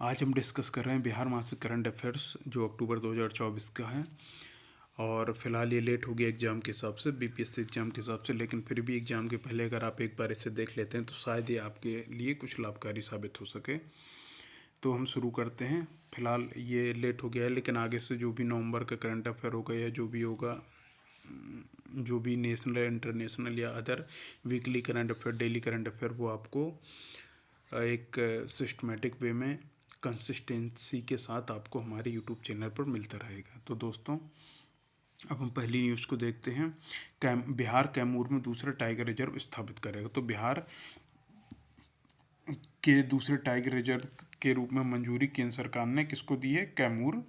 आज हम डिस्कस कर रहे हैं बिहार मासिक करंट अफेयर्स जो अक्टूबर 2024 का है। और फिलहाल ये लेट हो गया एग्ज़ाम के हिसाब से, बीपीएससी एग्ज़ाम के हिसाब से, लेकिन फिर भी एग्ज़ाम के पहले अगर आप एक बार इसे देख लेते हैं तो शायद ये आपके लिए कुछ लाभकारी साबित हो सके। तो हम शुरू करते हैं। फिलहाल ये लेट हो गया है, लेकिन आगे से जो भी नवंबर का करंट अफेयर होगा या जो भी होगा, जो भी नेशनल इंटरनेशनल या other weekly current affair, daily current affair, वो आपको एक सिस्टमेटिक वे में कंसिस्टेंसी के साथ आपको हमारे यूट्यूब चैनल पर मिलता रहेगा। तो दोस्तों, अब हम पहली न्यूज़ को देखते हैं। बिहार कैमूर में दूसरा टाइगर रिजर्व स्थापित करेगा। तो बिहार के दूसरे टाइगर रिजर्व के रूप में मंजूरी केंद्र सरकार ने किसको दी है? कैमूर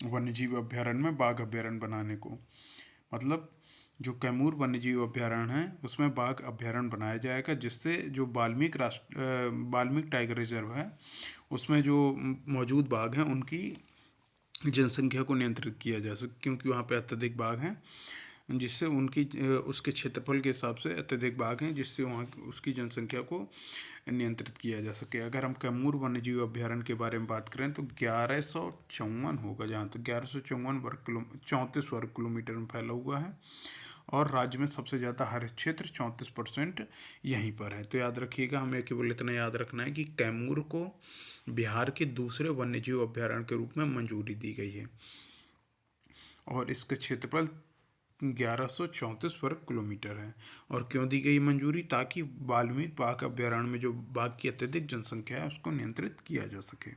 वन्यजीव अभ्यारण्य में बाघ अभ्यारण्य बनाने को। मतलब जो कैमूर वन्यजीव अभ्यारण्य है उसमें बाघ अभ्यारण्य बनाया जाएगा, जिससे जो वाल्मीकि टाइगर रिजर्व है उसमें जो मौजूद बाघ हैं उनकी जनसंख्या को नियंत्रित किया जा सके, क्योंकि वहाँ पे अत्यधिक बाघ हैं, जिससे उसके क्षेत्रफल के हिसाब से अत्यधिक बाघ हैं, जिससे वहाँ उसकी जनसंख्या को नियंत्रित किया जा सके। अगर हम कैमूर वन्यजीव अभ्यारण्य के बारे में बात करें तो 1154 होगा, जहाँ तक 34 वर्ग किलोमीटर में फैला हुआ है, और राज्य में सबसे ज़्यादा हरित क्षेत्र 34% यहीं पर है। तो याद रखिएगा, हमें केवल इतना याद रखना है कि कैमूर को बिहार के दूसरे वन्यजीव अभ्यारण्य के रूप में मंजूरी दी गई है, और इसका क्षेत्रफल 1134 वर्ग किलोमीटर है। और क्यों दी गई मंजूरी? ताकि वाल्मीकि बाघ अभ्यारण्य में जो बाघ की अत्यधिक जनसंख्या है उसको नियंत्रित किया जा सके।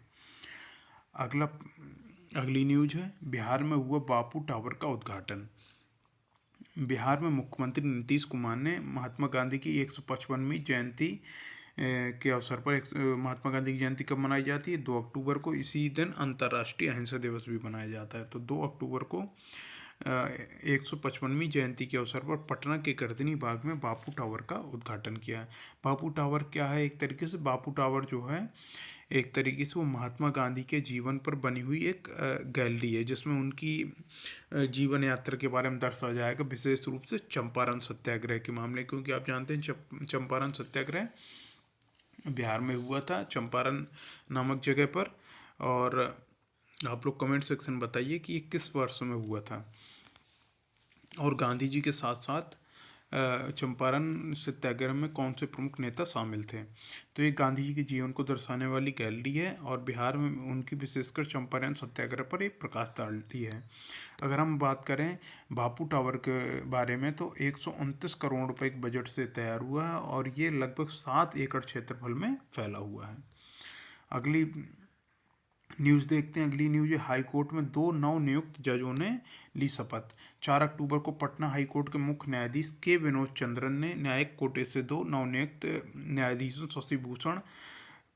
अगली न्यूज है, बिहार में हुआ बापू टावर का उद्घाटन। बिहार में मुख्यमंत्री नीतीश कुमार ने महात्मा गांधी की 155वीं जयंती के अवसर पर महात्मा गांधी की जयंती कब मनाई जाती है? 2 अक्टूबर को। इसी दिन अंतर्राष्ट्रीय अहिंसा दिवस भी मनाया जाता है। तो 2 अक्टूबर को 155वीं जयंती के अवसर पर पटना के गर्दनी बाग में बापू टावर का उद्घाटन किया है। बापू टावर क्या है? एक तरीके से बापू टावर जो है, एक तरीके से वो महात्मा गांधी के जीवन पर बनी हुई एक गैलरी है, जिसमें उनकी जीवन यात्रा के बारे में दर्शाया जाएगा, विशेष रूप से चंपारण सत्याग्रह के मामले, क्योंकि आप जानते हैं चंपारण सत्याग्रह बिहार में हुआ था, चंपारण नामक जगह पर। और आप लोग कमेंट सेक्शन बताइए कि ये किस वर्ष में हुआ था। और गांधी जी के साथ साथ चंपारण सत्याग्रह में कौन से प्रमुख नेता शामिल थे? तो ये गांधी जी के जीवन को दर्शाने वाली गैलरी है, और बिहार में उनकी विशेषकर चंपारण सत्याग्रह पर एक प्रकाश डालती है। अगर हम बात करें बापू टावर के बारे में तो 129 करोड़ रुपए के बजट से तैयार हुआ है, और ये लगभग 7 एकड़ क्षेत्रफल में फैला हुआ है। अगली न्यूज़ देखते हैं। अगली न्यूज़ है, हाई कोर्ट में 2 नवनियुक्त जजों ने ली शपथ। 4 अक्टूबर को पटना हाई कोर्ट के मुख्य न्यायाधीश के विनोद चंद्रन ने न्यायिक कोटे से 2 नवनियुक्त न्यायाधीशों शशि भूषण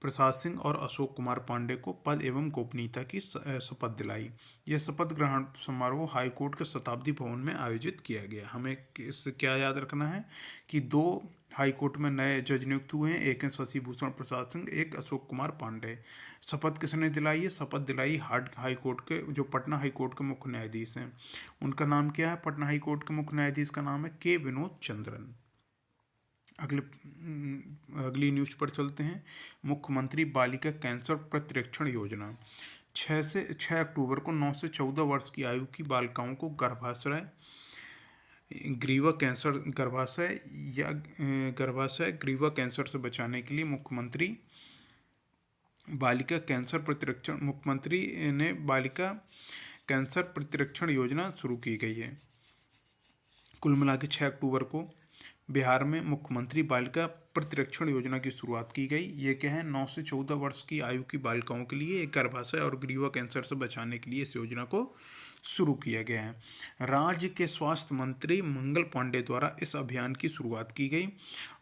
प्रसाद सिंह और अशोक कुमार पांडे को पद एवं गोपनीयता की शपथ दिलाई। यह शपथ ग्रहण समारोह हाई कोर्ट के शताब्दी भवन में आयोजित किया गया। हमें इससे क्या याद रखना है कि 2 हाई कोर्ट में नए जज नियुक्त हुए हैं, एक है शशि भूषण प्रसाद सिंह, एक अशोक कुमार पांडे। शपथ किसने दिलाई है? शपथ दिलाई हाई कोर्ट के, जो पटना हाई कोर्ट के मुख्य न्यायाधीश हैं। उनका नाम क्या है? पटना हाई कोर्ट के मुख्य न्यायाधीश का नाम है के विनोद चंद्रन। अगली न्यूज पर चलते हैं। मुख्यमंत्री बालिका कैंसर प्रतिरक्षण योजना। 6 अक्टूबर को 9 से 14 वर्ष की आयु की बालिकाओं को ग्रीवा कैंसर से बचाने के लिए मुख्यमंत्री ने बालिका कैंसर प्रतिरक्षण योजना शुरू की गई है। कुल मिला के 6 अक्टूबर को बिहार में मुख्यमंत्री बालिका प्रतिरक्षण योजना की शुरुआत की गई। ये क्या है? 9 से 14 वर्ष की आयु की बालिकाओं के लिए एक गर्भाशय और ग्रीवा कैंसर से बचाने के लिए इस योजना को शुरू किया गया है। राज्य के स्वास्थ्य मंत्री मंगल पांडे द्वारा इस अभियान की शुरुआत की गई,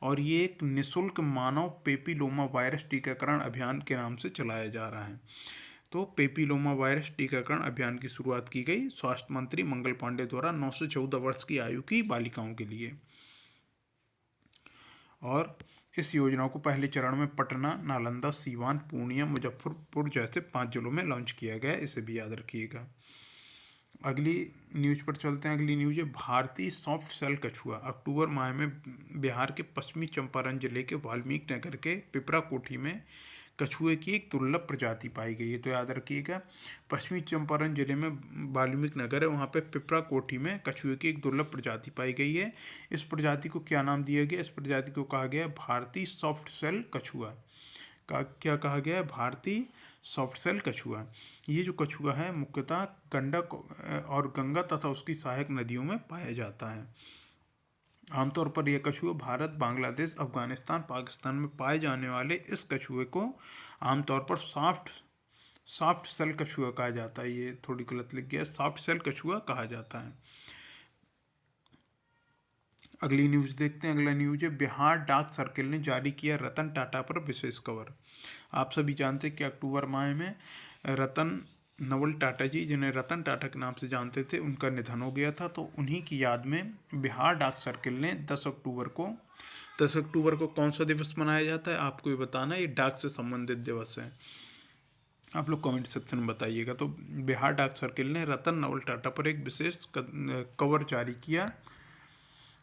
और ये एक निःशुल्क मानव पेपिलोमा वायरस टीकाकरण अभियान के नाम से चलाया जा रहा है। तो पेपिलोमा वायरस टीकाकरण अभियान की शुरुआत की गई स्वास्थ्य मंत्री मंगल पांडे द्वारा 9 से 14 वर्ष की आयु की बालिकाओं के लिए। और इस योजना को पहले चरण में पटना, नालंदा, सीवान, पूर्णिया, मुजफ्फरपुर जैसे 5 जिलों में लॉन्च किया गया। इसे भी याद रखिएगा। अगली न्यूज पर चलते हैं। अगली न्यूज है, भारतीय सॉफ्ट सेल कछुआ। अक्टूबर माह में बिहार के पश्चिमी चंपारण जिले के वाल्मीकि नगर के पिपरा कोठी में कछुए की एक दुर्लभ प्रजाति पाई गई है। तो याद रखिएगा, पश्चिमी चंपारण जिले में वाल्मीकि नगर है, वहाँ पे पिपरा कोठी में कछुए की एक दुर्लभ प्रजाति पाई गई है। इस प्रजाति को क्या नाम दिया गया? इस प्रजाति को कहा गया है भारतीय सॉफ्ट सेल कछुआ। का क्या कहा गया है? भारतीय सॉफ्ट सेल कछुआ। ये जो कछुआ है मुख्यतः गंडक और गंगा तथा उसकी सहायक नदियों में पाया जाता है। आमतौर पर यह कछुआ भारत, बांग्लादेश, अफगानिस्तान, पाकिस्तान में पाए जाने वाले इस कछुए को आमतौर पर सॉफ्ट सेल कछुआ कहा जाता है। ये थोड़ी गलत लिख गया, सॉफ्ट सेल कछुआ कहा जाता है। अगली न्यूज देखते हैं। अगला न्यूज है, बिहार डाक सर्किल ने जारी किया रतन टाटा पर विशेष कवर। आप सभी जानते हैं कि अक्टूबर माह में रतन नवल टाटा जी, जिन्हें रतन टाटा के नाम से जानते थे, उनका निधन हो गया था। तो उन्हीं की याद में बिहार डाक सर्किल ने 10 अक्टूबर को कौन सा दिवस मनाया जाता है? आपको ये बताना है। ये डाक से संबंधित दिवस है। आप लोग कमेंट सेक्शन में बताइएगा। तो बिहार डाक सर्किल ने रतन नवल टाटा पर एक विशेष कवर जारी किया।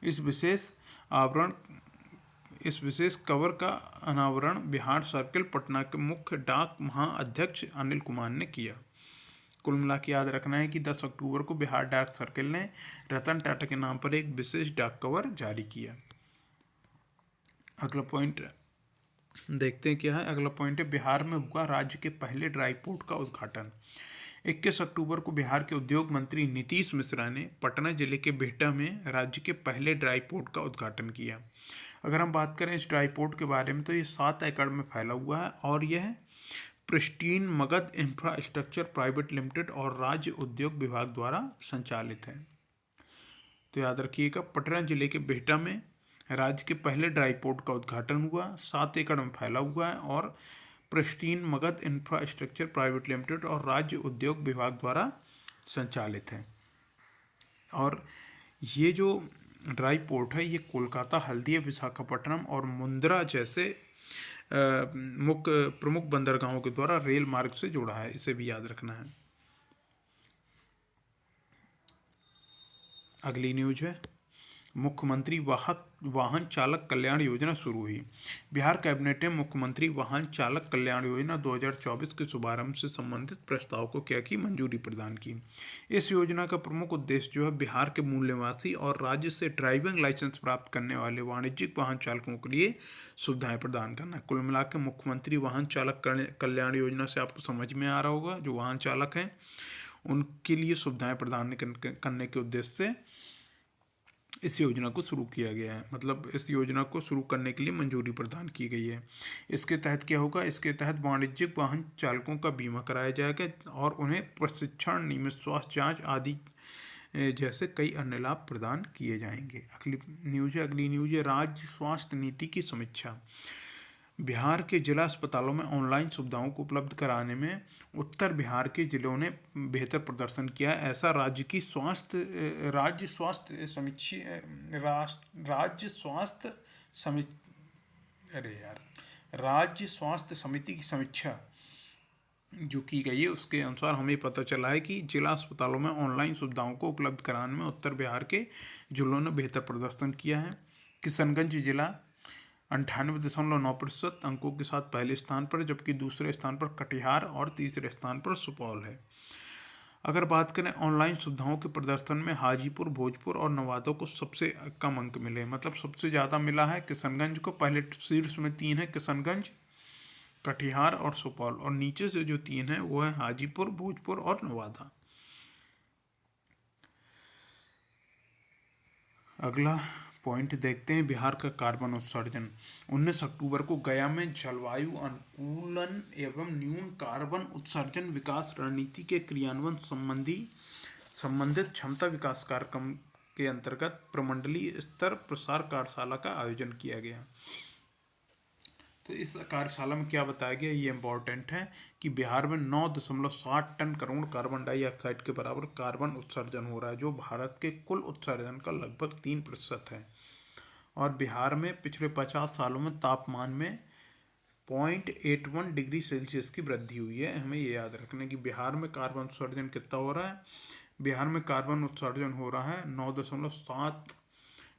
इस विशेष कवर का अनावरण बिहार सर्किल पटना के मुख्य डाक महाअध्यक्ष अनिल कुमार ने किया। कुल मिला के याद रखना है कि 10 अक्टूबर को बिहार डाक सर्किल ने रतन टाटा के नाम पर एक विशेष डाक कवर जारी किया। अगला पॉइंट देखते हैं क्या है। अगला पॉइंट है, बिहार में हुआ राज्य के पहले ड्राई पोर्ट का उद्घाटन। 21 अक्टूबर को बिहार के उद्योग मंत्री नीतीश मिश्रा ने पटना जिले के बिहटा में राज्य के पहले ड्राई पोर्ट का उद्घाटन किया। अगर हम बात करें इस ड्राई पोर्ट के बारे में, तो ये 7 एकड़ में फैला हुआ है और यह pristine Magadh infrastructure private limited और राज्य उद्योग विभाग द्वारा संचालित है। तो याद रखिएगा, पटना जिले के बिहटा में राज्य के पहले ड्राई पोर्ट का उद्घाटन हुआ, 7 एकड़ में फैला हुआ है और pristine Magadh infrastructure private limited और राज्य उद्योग विभाग द्वारा संचालित है। और ये जो ड्राई पोर्ट है, ये कोलकाता, हल्दिया, विशाखापट्टनम और मुंद्रा जैसे प्रमुख बंदरगाहों के द्वारा रेल मार्ग से जुड़ा है। इसे भी याद रखना है। अगली न्यूज है, मुख्यमंत्री वाहन चालक कल्याण योजना शुरू हुई। बिहार कैबिनेट ने मुख्यमंत्री वाहन चालक कल्याण योजना 2024 के शुभारंभ से संबंधित प्रस्ताव को क्या की? मंजूरी प्रदान की। इस योजना का प्रमुख उद्देश्य जो है, बिहार के मूल निवासी और राज्य से ड्राइविंग लाइसेंस प्राप्त करने वाले वाणिज्यिक वाहन चालकों के लिए सुविधाएं प्रदान करना है। कुल मिलाकर मुख्यमंत्री वाहन चालक कल्याण योजना से आपको समझ में आ रहा होगा, जो वाहन चालक हैं उनके लिए सुविधाएं प्रदान करने के उद्देश्य से इस योजना को शुरू किया गया है। मतलब इस योजना को शुरू करने के लिए मंजूरी प्रदान की गई है। इसके तहत क्या होगा? इसके तहत वाणिज्यिक वाहन चालकों का बीमा कराया जाएगा और उन्हें प्रशिक्षण, नियमित स्वास्थ्य जांच आदि जैसे कई अन्य लाभ प्रदान किए जाएंगे। अगली न्यूज है, राज्य स्वास्थ्य नीति की समीक्षा। बिहार के जिला अस्पतालों में ऑनलाइन सुविधाओं को उपलब्ध कराने में उत्तर बिहार के जिलों ने बेहतर प्रदर्शन किया है। ऐसा राज्य स्वास्थ्य समिति की समीक्षा जो की गई है, उसके अनुसार हमें पता चला है कि जिला अस्पतालों में ऑनलाइन सुविधाओं को उपलब्ध कराने में उत्तर बिहार के जिलों ने बेहतर प्रदर्शन किया है। किशनगंज जिला 98.9% अंकों के साथ पहले स्थान पर, जबकि दूसरे स्थान पर कटिहार और तीसरे स्थान पर सुपौल है। अगर बात करें ऑनलाइन सुविधाओं के प्रदर्शन में, हाजीपुर, भोजपुर और नवादा को सबसे कम अंक मिले। मतलब सबसे ज़्यादा मिला है किशनगंज को। पहले शीर्ष में 3 है, किशनगंज, कटिहार और सुपौल, और नीचे से जो 3 है वो है हाजीपुर, भोजपुर और नवादा। अगला पॉइंट देखते हैं, बिहार का कार्बन उत्सर्जन। 19 अक्टूबर को गया में जलवायु अनुकूलन एवं न्यून कार्बन उत्सर्जन विकास रणनीति के क्रियान्वयन संबंधित क्षमता विकास कार्यक्रम के अंतर्गत प्रमंडलीय स्तर प्रसार कार्यशाला का आयोजन किया गया। तो इस कार्यशाला में क्या बताया गया, ये इम्पोर्टेंट है कि बिहार में 9.60 टन करोड़ कार्बन डाइऑक्साइड के बराबर कार्बन उत्सर्जन हो रहा है, जो भारत के कुल उत्सर्जन का लगभग 3% है। और बिहार में पिछले 50 सालों में तापमान में 0.81 डिग्री सेल्सियस की वृद्धि हुई है। हमें ये याद रखना है कि बिहार में कार्बन उत्सर्जन कितना हो रहा है। बिहार में कार्बन उत्सर्जन हो रहा है 9.7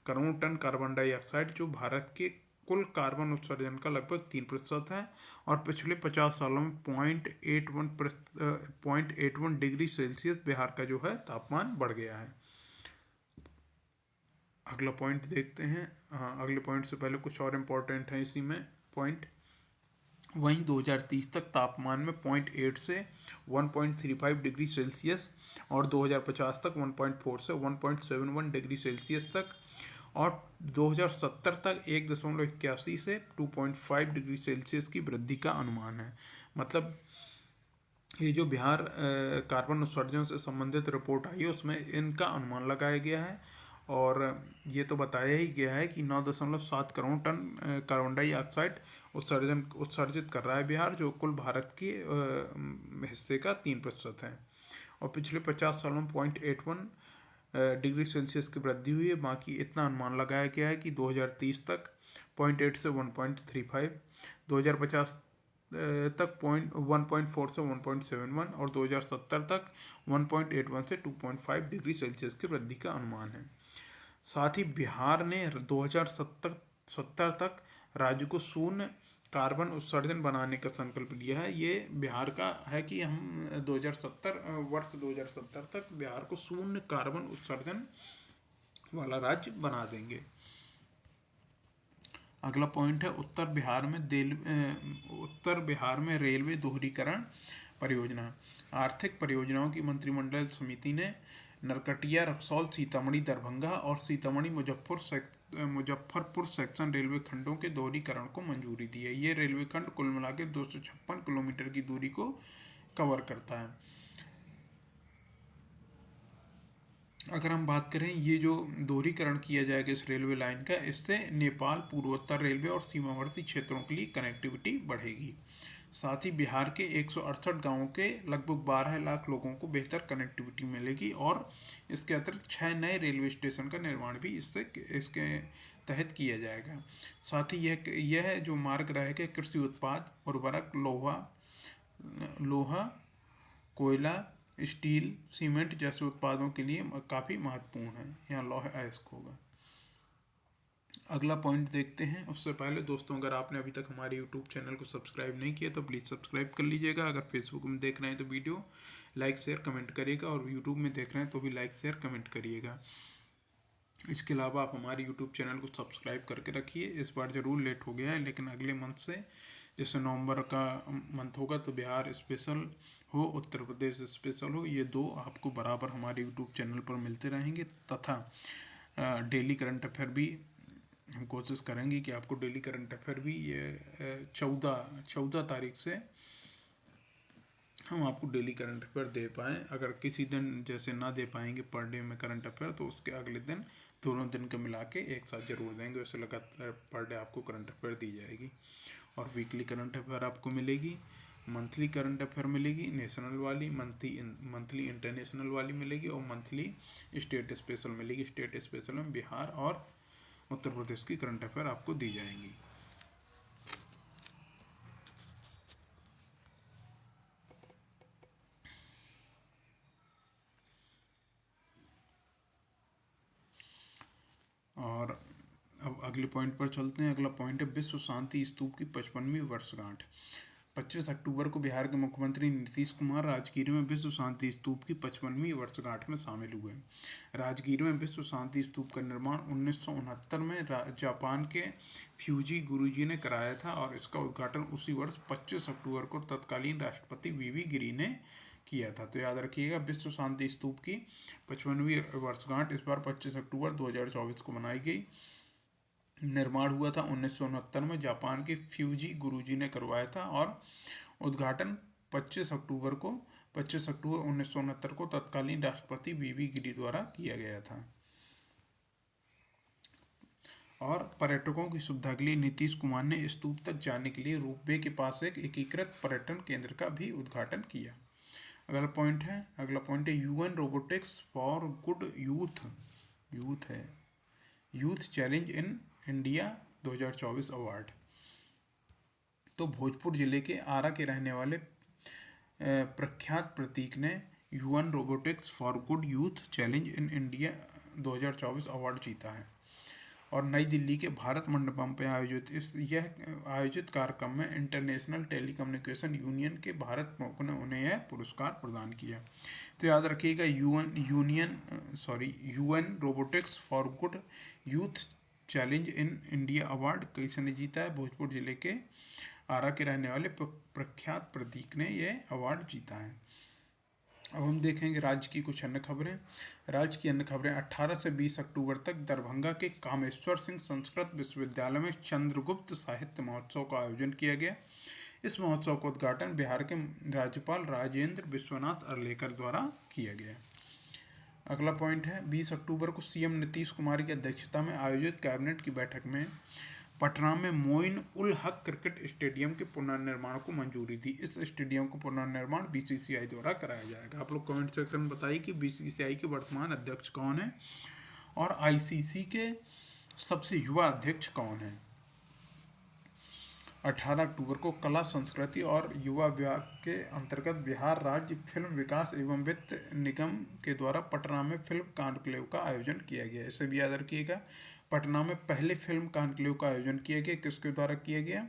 करोड़ टन कार्बन डाइऑक्साइड, जो भारत के कुल कार्बन उत्सर्जन का लगभग 3% है, और पिछले 50 सालों में 0.81 डिग्री सेल्सियस बिहार का जो है तापमान बढ़ गया है। अगला पॉइंट देखते हैं। हाँ, अगले पॉइंट से पहले कुछ और इम्पोर्टेंट है इसी में पॉइंट। वहीं 2030 तक तापमान में 0.8 से 1.35 डिग्री सेल्सियस, और 2050 तक 1.4 से 1.71 डिग्री सेल्सियस तक, और 2070 तक 1.81 से 2.5 डिग्री सेल्सियस की वृद्धि का अनुमान है। मतलब ये जो बिहार कार्बन उत्सर्जन से संबंधित रिपोर्ट आई है उसमें इनका अनुमान लगाया गया है, और ये तो बताया ही गया है कि 9.7 करोड़ टन कार्बन डाइऑक्साइड उत्सर्जित कर रहा है बिहार, जो कुल भारत के हिस्से का 3% है। और पिछले 50 सालों में 0.81 डिग्री सेल्सियस की वृद्धि हुई है। बाकी इतना अनुमान लगाया गया है कि 2030 तक 0.8 से 1.35, 2050 तक 1.4 से 1.71, और 2070 तक 1.81 से 2.5 डिग्री सेल्सियस की वृद्धि का अनुमान है। साथ ही बिहार ने 2070 तक राज्य को शून्य कार्बन उत्सर्जन बनाने का संकल्प लिया है। ये बिहार का है कि हम 2070 तक बिहार को शून्य कार्बन उत्सर्जन वाला राज्य बना देंगे। अगला पॉइंट है उत्तर बिहार में रेलवे दोहरीकरण परियोजना। आर्थिक परियोजनाओं की मंत्रिमंडल समिति ने नरकटिया, रक्सौल, सीतामढ़ी, दरभंगा और सीतामढ़ी मुजफ्फरपुर सेक्शन रेलवे खंडों के दोहरीकरण को मंजूरी दी है। ये रेलवे खंड कुल मिलाकर 256 किलोमीटर की दूरी को कवर करता है। अगर हम बात करें ये जो दोहरीकरण किया जाएगा इस रेलवे लाइन का, इससे नेपाल पूर्वोत्तर रेलवे और सीमावर्ती क्षेत्रों के लिए कनेक्टिविटी बढ़ेगी। साथ ही बिहार के 168 गांवों के लगभग 12 लाख लोगों को बेहतर कनेक्टिविटी मिलेगी, और इसके अतिरिक्त 6 नए रेलवे स्टेशन का निर्माण भी इसके तहत किया जाएगा। साथ ही यह जो मार्ग रहेगा कृषि उत्पाद, उर्वरक, लोहा, कोयला, स्टील, सीमेंट जैसे उत्पादों के लिए काफ़ी महत्वपूर्ण है। यहाँ लौह अयस्क होगा। अगला पॉइंट देखते हैं। उससे पहले दोस्तों, अगर आपने अभी तक हमारे यूट्यूब चैनल को सब्सक्राइब नहीं किया तो प्लीज़ सब्सक्राइब कर लीजिएगा। अगर फेसबुक में देख रहे हैं तो वीडियो लाइक शेयर कमेंट करिएगा, और यूट्यूब में देख रहे हैं तो भी लाइक शेयर कमेंट करिएगा। इसके अलावा आप हमारे यूट्यूब चैनल को सब्सक्राइब करके रखिए। इस बार ज़रूर लेट हो गया है, लेकिन अगले मंथ से, जैसे नवंबर का मंथ होगा तो बिहार स्पेशल हो, उत्तर प्रदेश स्पेशल हो, ये दो आपको बराबर हमारे यूट्यूब चैनल पर मिलते रहेंगे। तथा डेली करंट अफेयर भी हम कोशिश करेंगे कि आपको डेली करंट अफेयर भी ये 14 तारीख से हम आपको डेली करंट अफेयर दे पाएँ। अगर किसी दिन जैसे ना दे पाएंगे पर डे में करंट अफेयर, तो उसके अगले दिन दोनों दिन को मिला के एक साथ जरूर देंगे। वैसे लगातार पर डे आपको करंट अफेयर दी जाएगी, और वीकली करंट अफेयर आपको मिलेगी, मंथली करंट अफेयर मिलेगी, नेशनल वाली, मंथली इंटरनेशनल वाली मिलेगी, और मंथली स्टेट स्पेशल मिलेगी। स्टेट स्पेशल में बिहार और उत्तर प्रदेश की करंट अफेयर आपको दी जाएंगी। और अब अगले पॉइंट पर चलते हैं। अगला पॉइंट है विश्व शांति स्तूप की 55वीं वर्षगांठ। 25 अक्टूबर को बिहार के मुख्यमंत्री नीतीश कुमार राजगीर में विश्व शांति स्तूप की 55वीं वर्षगांठ में शामिल हुए। राजगीर में विश्व शांति स्तूप का निर्माण 1969 में जापान के फ्यूजी गुरुजी ने कराया था, और इसका उद्घाटन उसी वर्ष 25 अक्टूबर को तत्कालीन राष्ट्रपति वीवी गिरि ने किया था। तो याद रखिएगा, विश्व शांति स्तूप की 55वीं वर्षगांठ इस बार 25 अक्टूबर 2024 को मनाई गई। निर्माण हुआ था 1969 में, जापान के फ्यूजी गुरुजी ने करवाया था, और उद्घाटन 25 अक्टूबर 1969 को तत्कालीन राष्ट्रपति वीवी गिरि द्वारा किया गया था। और पर्यटकों की सुविधा के लिए नीतीश कुमार ने स्तूप तक जाने के लिए रोपवे के पास एक एकीकृत पर्यटन केंद्र का भी उद्घाटन किया। अगला पॉइंट है UN robotics for good youth challenge in India 2024 award. तो भोजपुर जिले के आरा के रहने वाले प्रख्यात प्रतीक ने UN robotics for good youth challenge in India 2024 award जीता है। और नई दिल्ली के भारत मंडपम पे आयोजित कार्यक्रम में इंटरनेशनल टेलीकम्युनिकेशन यूनियन के भारत प्रमुख ने उन्हें यह पुरस्कार प्रदान किया। तो याद रखिएगा UN robotics for good youth challenge in India award किसने जीता है? भोजपुर जिले के आरा के रहने वाले प्रख्यात प्रतीक ने यह अवार्ड जीता है। अब हम देखेंगे राज्य की कुछ अन्य खबरें। राज्य की अन्य खबरें 18 से 20 अक्टूबर तक दरभंगा के कामेश्वर सिंह संस्कृत विश्वविद्यालय में चंद्रगुप्त साहित्य महोत्सव का आयोजन किया गया। इस महोत्सव का उद्घाटन बिहार के राज्यपाल राजेंद्र विश्वनाथ अर्लेकर द्वारा किया गया। अगला पॉइंट है 20 अक्टूबर को सीएम नीतीश कुमार की अध्यक्षता में आयोजित कैबिनेट की बैठक में पटना में मोइन उल हक क्रिकेट स्टेडियम के पुनर्निर्माण को मंजूरी दी। इस स्टेडियम को पुनर्निर्माण बीसीसीआई द्वारा कराया जाएगा। आप लोग कमेंट सेक्शन में बताइए कि बीसीसीआई के वर्तमान अध्यक्ष कौन है और आईसीसी के सबसे युवा अध्यक्ष कौन है। 18 अक्टूबर को कला संस्कृति और युवा विभाग के अंतर्गत बिहार राज्य फिल्म विकास एवं वित्त निगम के द्वारा पटना में फिल्म कॉन्क्लेव का आयोजन किया गया। इसे भी याद रखिएगा, पटना में पहले फिल्म कॉन्क्लेव का आयोजन किया गया। किसके द्वारा किया गया?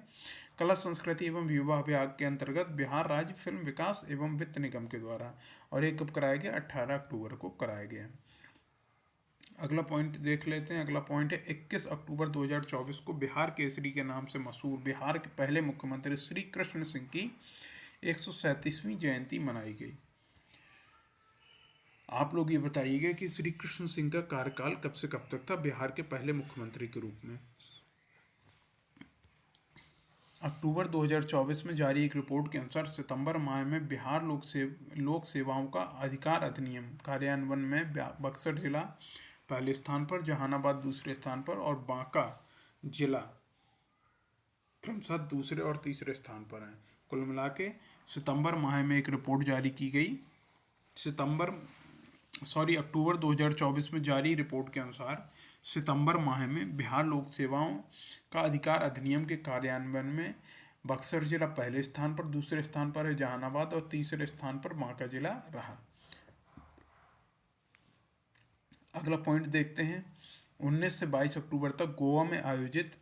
कला संस्कृति एवं युवा विभाग के अंतर्गत बिहार राज्य फिल्म विकास एवं वित्त निगम के द्वारा। और ये कब कराया गया? 18 अक्टूबर को कराया गया। अगला पॉइंट देख लेते हैं। अगला पॉइंट है 21 अक्टूबर 2024 को बिहार केसरी के नाम से मशहूर बिहार के पहले मुख्यमंत्री श्री कृष्ण सिंह की 137वीं जयंती मनाई गई। आप लोग ये बताइएगा कि श्री कृष्ण सिंह का कार्यकाल कब से कब तक था बिहार के पहले मुख्यमंत्री के रूप में। अक्टूबर 2024 में जारी एक रिपोर्ट के अनुसार सितंबर माह में बिहार लोक सेवाओं का अधिकार अधिनियम कार्यान्वयन में बक्सर जिला पहले स्थान पर, जहानाबाद दूसरे स्थान पर और बांका जिला क्रमशः दूसरे और तीसरे स्थान पर है। कुल मिला के सितंबर माह में एक रिपोर्ट जारी की गई। अक्टूबर 2024 में जारी रिपोर्ट के अनुसार सितंबर माह में बिहार लोक सेवाओं का अधिकार अधिनियम के कार्यान्वयन में बक्सर जिला पहले स्थान पर, दूसरे स्थान पर है जहानाबाद और तीसरे स्थान पर बांका जिला रहा। अगला पॉइंट देखते हैं 19 से 22 अक्टूबर तक गोवा में आयोजित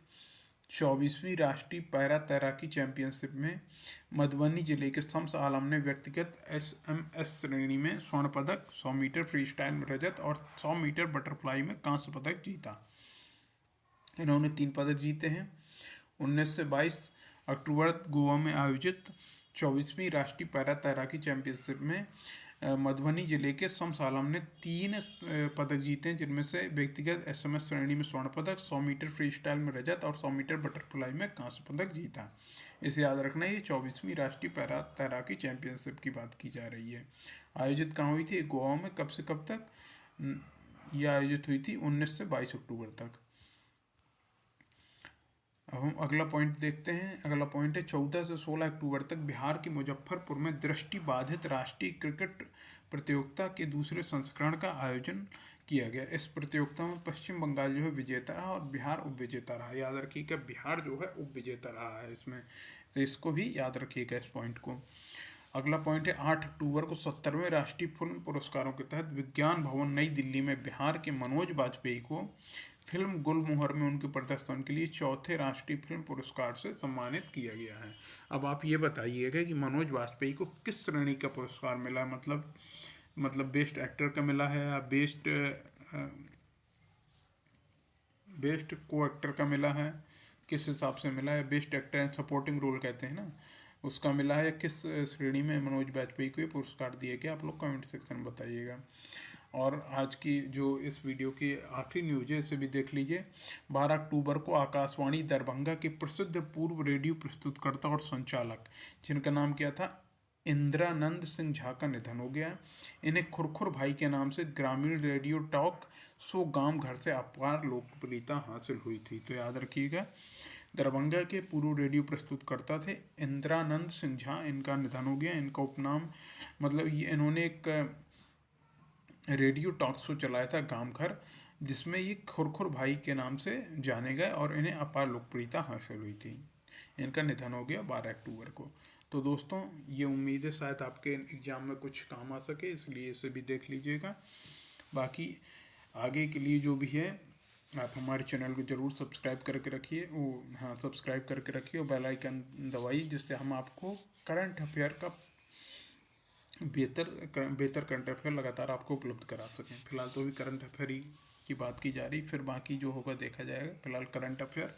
24वीं राष्ट्रीय पैरा तैराकी चैंपियनशिप में मधुबनी जिले के शम्स आलम ने व्यक्तिगत एसएमएस श्रेणी में स्वर्ण पदक, 100 मीटर फ्री स्टाइल में रजत और 100 मीटर बटरफ्लाई में कांस्य पदक जीता। इन्होंने 3 पदक जीते हैं। 19 से 22 अक्टूबर गोवा में आयोजित 24वीं राष्ट्रीय पैरा तैराकी चैंपियनशिप में मधुबनी जिले के शम्स आलम ने 3 पदक जीते हैं, जिनमें से व्यक्तिगत एसएमएस श्रेणी में स्वर्ण पदक, 100 मीटर फ्री स्टाइल में रजत और 100 मीटर बटरफ्लाई में कांस्य पदक जीता। इसे याद रखना, ये 24वीं राष्ट्रीय पैरा तैराकी चैंपियनशिप की बात की जा रही है। आयोजित कहाँ हुई थी? गोवा में। कब से कब तक ये आयोजित हुई थी? 19 से 22 अक्टूबर तक। अब हम अगला पॉइंट देखते हैं। अगला पॉइंट है 14 से 16 अक्टूबर तक बिहार के मुजफ्फरपुर में दृष्टिबाधित राष्ट्रीय क्रिकेट प्रतियोगिता के दूसरे संस्करण का आयोजन किया गया। इस प्रतियोगिता में पश्चिम बंगाल जो है विजेता रहा और बिहार उपविजेता रहा। याद रखिएगा, बिहार जो है उपविजेता रहा है इसमें, तो इसको भी याद रखिएगा इस पॉइंट को। अगला पॉइंट है 8 अक्टूबर को 70वें राष्ट्रीय फिल्म पुरस्कारों के तहत विज्ञान भवन नई दिल्ली में बिहार के मनोज वाजपेयी को फिल्म गुलमोहर में उनके प्रदर्शन के लिए चौथे राष्ट्रीय फिल्म पुरस्कार से सम्मानित किया गया है। अब आप ये बताइएगा कि मनोज वाजपेयी को किस श्रेणी का पुरस्कार मिला है? मतलब बेस्ट एक्टर का मिला है या बेस्ट को एक्टर का मिला है, किस हिसाब से मिला है? Best actor and supporting role कहते हैं ना, उसका मिला है या किस श्रेणी में मनोज वाजपेयी को ये पुरस्कार दिया गया? आप लोग कमेंट सेक्शन में बताइएगा। और आज की जो इस वीडियो की आखिरी न्यूज़ है इसे भी देख लीजिए। 12 अक्टूबर को आकाशवाणी दरभंगा के प्रसिद्ध पूर्व रेडियो प्रस्तुतकर्ता और संचालक, जिनका नाम क्या था, इंद्रानंद सिंह झा का निधन हो गया। इन्हें खुरखुर भाई के नाम से ग्रामीण रेडियो टॉक शो गांव घर से अपार लोकप्रियता हासिल हुई थी। तो याद रखिएगा, दरभंगा के पूर्व रेडियो प्रस्तुतकर्ता थे इंद्रानंद सिंह झा, इनका निधन हो गया। इनका उपनाम इन्होंने एक रेडियो टॉक शो चलाया था गांव घर, जिसमें ये खुरखुर भाई के नाम से जाने गए और इन्हें अपार लोकप्रियता हासिल हुई थी। इनका निधन हो गया 12 अक्टूबर को। तो दोस्तों, ये उम्मीद है शायद आपके एग्ज़ाम में कुछ काम आ सके, इसलिए इसे भी देख लीजिएगा। बाकी आगे के लिए जो भी है आप हमारे चैनल को ज़रूर सब्सक्राइब करके रखिए, वो हाँ सब्सक्राइब करके रखिए और बेल आइकन दबाइए, जिससे हम आपको करंट अफेयर का बेहतर करंट अफेयर लगातार आपको उपलब्ध करा सकें। फिलहाल तो अभी करंट अफेयर ही की बात की जा रही, फिर बाकी जो होगा देखा जाएगा। फिलहाल करंट अफेयर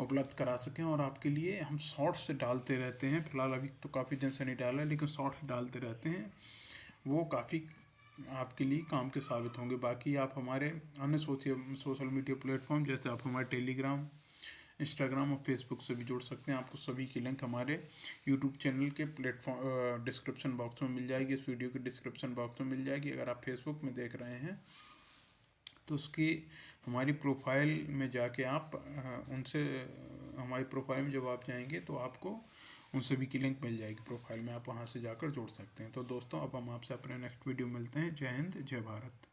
उपलब्ध करा सकें, और आपके लिए हम शॉर्ट्स डालते रहते हैं। फिलहाल अभी तो काफ़ी दिन से नहीं डाला है, लेकिन शॉर्ट्स डालते रहते हैं, वो काफ़ी आपके लिए काम के साबित होंगे। बाकी आप हमारे अन्य सोशल मीडिया प्लेटफॉर्म, जैसे आप हमारे टेलीग्राम, इंस्टाग्राम और फेसबुक से भी जुड़ सकते हैं। आपको सभी की लिंक हमारे यूट्यूब चैनल के प्लेटफॉर्म डिस्क्रिप्शन बॉक्स में मिल जाएगी, इस वीडियो के डिस्क्रिप्शन बॉक्स में मिल जाएगी। अगर आप फेसबुक में देख रहे हैं तो उसकी हमारी प्रोफाइल में जाके आप उनसे हमारी प्रोफाइल में जब आप जाएंगे तो आपको उन सभी की लिंक मिल जाएगी प्रोफाइल में, आप वहाँ से जाकर जोड़ सकते हैं। तो दोस्तों, अब हम आपसे अपने नेक्स्ट वीडियो मिलते हैं। जय हिंद, जय भारत।